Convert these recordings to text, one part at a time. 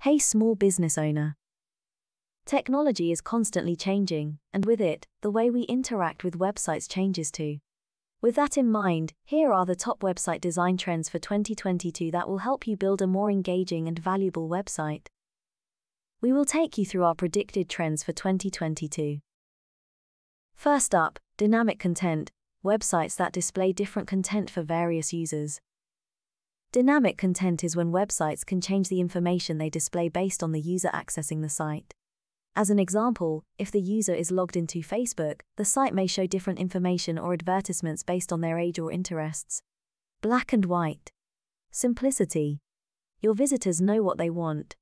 Hey small business owner. Technology is constantly changing, and with it, the way we interact with websites changes too. With that in mind, here are the top website design trends for 2022 that will help you build a more engaging and valuable website. We will take you through our predicted trends for 2022. First up, dynamic content, websites that display different content for various users. Dynamic content is when websites can change the information they display based on the user accessing the site. As an example, if the user is logged into Facebook, the site may show different information or advertisements based on their age or interests. Black and white. Simplicity. Your visitors know what they want.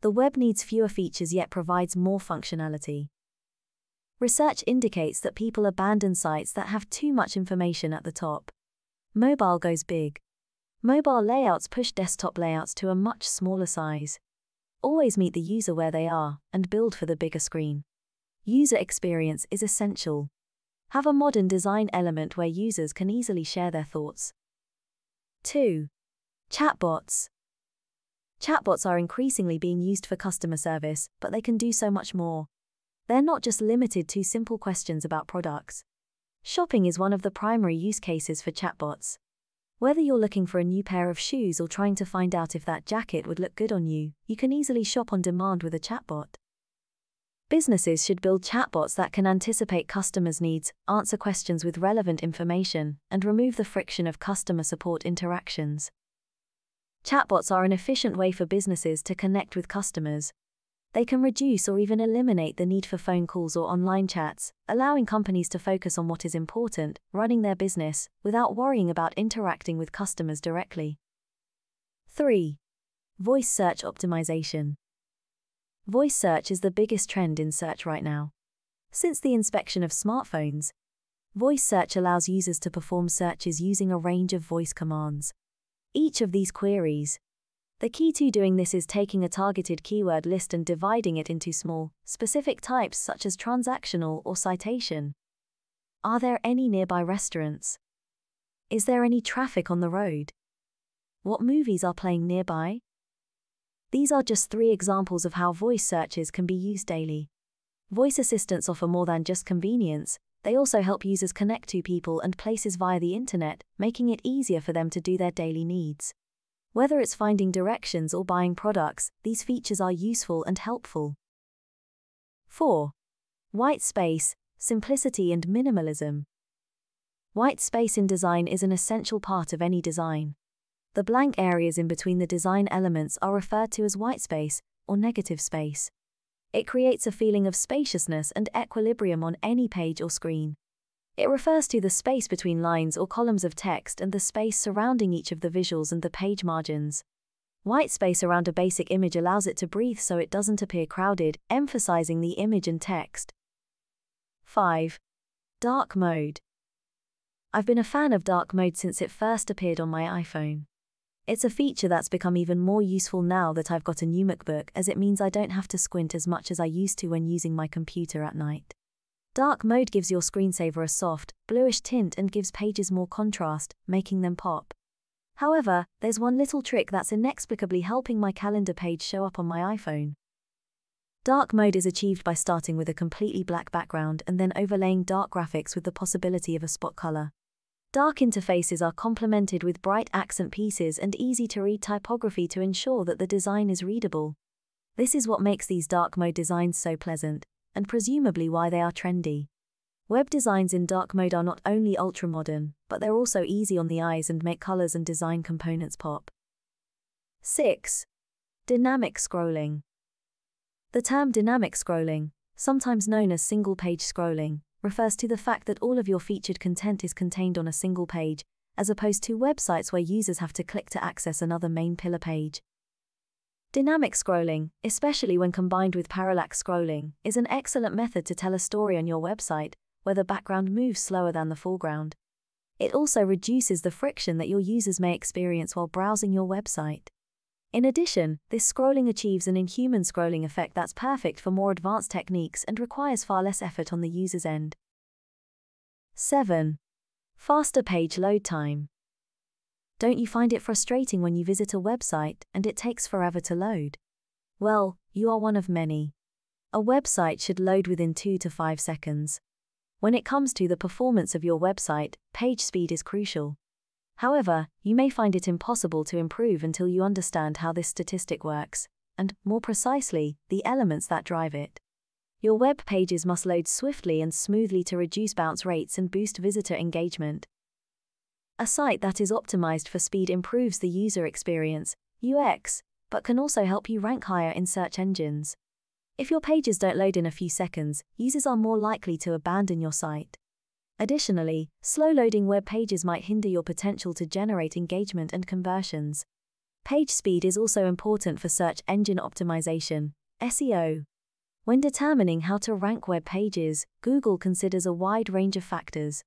The web needs fewer features yet provides more functionality. Research indicates that people abandon sites that have too much information at the top. Mobile goes big. Mobile layouts push desktop layouts to a much smaller size. Always meet the user where they are, and build for the bigger screen. User experience is essential. Have a modern design element where users can easily share their thoughts. 2. Chatbots. Chatbots are increasingly being used for customer service, but they can do so much more. They're not just limited to simple questions about products. Shopping is one of the primary use cases for chatbots. Whether you're looking for a new pair of shoes or trying to find out if that jacket would look good on you, you can easily shop on demand with a chatbot. Businesses should build chatbots that can anticipate customers' needs, answer questions with relevant information, and remove the friction of customer support interactions. Chatbots are an efficient way for businesses to connect with customers. They can reduce or even eliminate the need for phone calls or online chats, allowing companies to focus on what is important, running their business, without worrying about interacting with customers directly. 3. Voice search optimization. Voice search is the biggest trend in search right now. Since the inspection of smartphones, voice search allows users to perform searches using a range of voice commands. Each of these queries. The key to doing this is taking a targeted keyword list and dividing it into small, specific types such as transactional or citation. Are there any nearby restaurants? Is there any traffic on the road? What movies are playing nearby? These are just 3 examples of how voice searches can be used daily. Voice assistants offer more than just convenience, they also help users connect to people and places via the internet, making it easier for them to do their daily needs. Whether it's finding directions or buying products, these features are useful and helpful. 4. White space, simplicity and minimalism. White space in design is an essential part of any design. The blank areas in between the design elements are referred to as white space, or negative space. It creates a feeling of spaciousness and equilibrium on any page or screen. It refers to the space between lines or columns of text and the space surrounding each of the visuals and the page margins. White space around a basic image allows it to breathe so it doesn't appear crowded, emphasizing the image and text. 5. Dark mode. I've been a fan of dark mode since it first appeared on my iPhone. It's a feature that's become even more useful now that I've got a new MacBook, as it means I don't have to squint as much as I used to when using my computer at night. Dark mode gives your screensaver a soft, bluish tint and gives pages more contrast, making them pop. However, there's one little trick that's inexplicably helping my calendar page show up on my iPhone. Dark mode is achieved by starting with a completely black background and then overlaying dark graphics with the possibility of a spot color. Dark interfaces are complemented with bright accent pieces and easy-to-read typography to ensure that the design is readable. This is what makes these dark mode designs so pleasant, and presumably why they are trendy. Web designs in dark mode are not only ultra-modern, but they're also easy on the eyes and make colors and design components pop. 6. Dynamic scrolling. The term dynamic scrolling, sometimes known as single-page scrolling, refers to the fact that all of your featured content is contained on a single page, as opposed to websites where users have to click to access another main pillar page. Dynamic scrolling, especially when combined with parallax scrolling, is an excellent method to tell a story on your website, where the background moves slower than the foreground. It also reduces the friction that your users may experience while browsing your website. In addition, this scrolling achieves an inhuman scrolling effect that's perfect for more advanced techniques and requires far less effort on the user's end. 7. Faster page load time. Don't you find it frustrating when you visit a website and it takes forever to load? Well, you are one of many. A website should load within 2 to 5 seconds. When it comes to the performance of your website, page speed is crucial. However, you may find it impossible to improve until you understand how this statistic works, and, more precisely, the elements that drive it. Your web pages must load swiftly and smoothly to reduce bounce rates and boost visitor engagement. A site that is optimized for speed improves the user experience, UX, but can also help you rank higher in search engines. If your pages don't load in a few seconds, users are more likely to abandon your site. Additionally, slow-loading web pages might hinder your potential to generate engagement and conversions. Page speed is also important for search engine optimization, SEO. When determining how to rank web pages, Google considers a wide range of factors.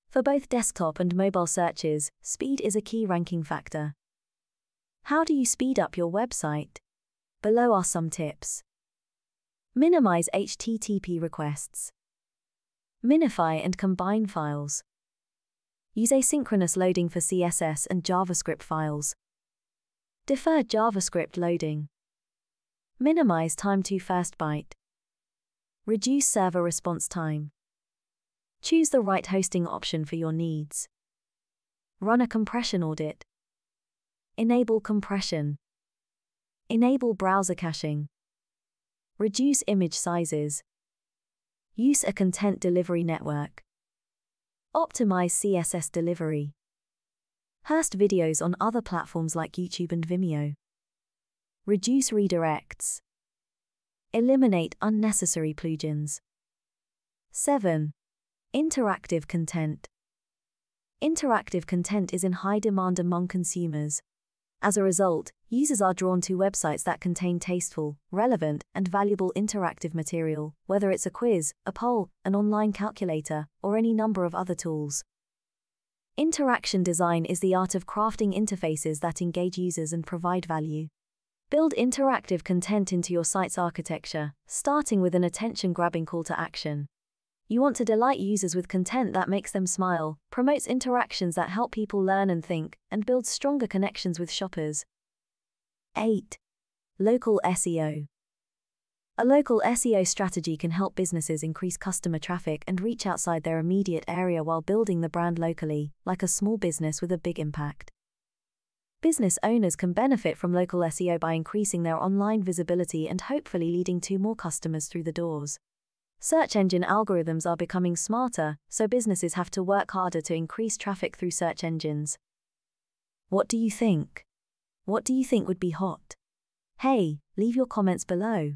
For both desktop and mobile searches, speed is a key ranking factor. How do you speed up your website? Below are some tips. Minimize HTTP requests. Minify and combine files. Use asynchronous loading for CSS and JavaScript files. Deferred JavaScript loading. Minimize time to first byte. Reduce server response time. Choose the right hosting option for your needs. Run a compression audit. Enable compression. Enable browser caching. Reduce image sizes. Use a content delivery network. Optimize CSS delivery. Host videos on other platforms like YouTube and Vimeo. Reduce redirects. Eliminate unnecessary plugins. 7. Interactive content. Interactive content is in high demand among consumers. As a result, users are drawn to websites that contain tasteful, relevant, and valuable interactive material, whether it's a quiz, a poll, an online calculator, or any number of other tools. Interaction design is the art of crafting interfaces that engage users and provide value. Build interactive content into your site's architecture, starting with an attention-grabbing call to action. You want to delight users with content that makes them smile, promotes interactions that help people learn and think, and builds stronger connections with shoppers. 8. Local SEO. A local SEO strategy can help businesses increase customer traffic and reach outside their immediate area while building the brand locally, like a small business with a big impact. Business owners can benefit from local SEO by increasing their online visibility and hopefully leading to more customers through the doors. Search engine algorithms are becoming smarter, so businesses have to work harder to increase traffic through search engines. What do you think? What do you think would be hot? Hey, leave your comments below.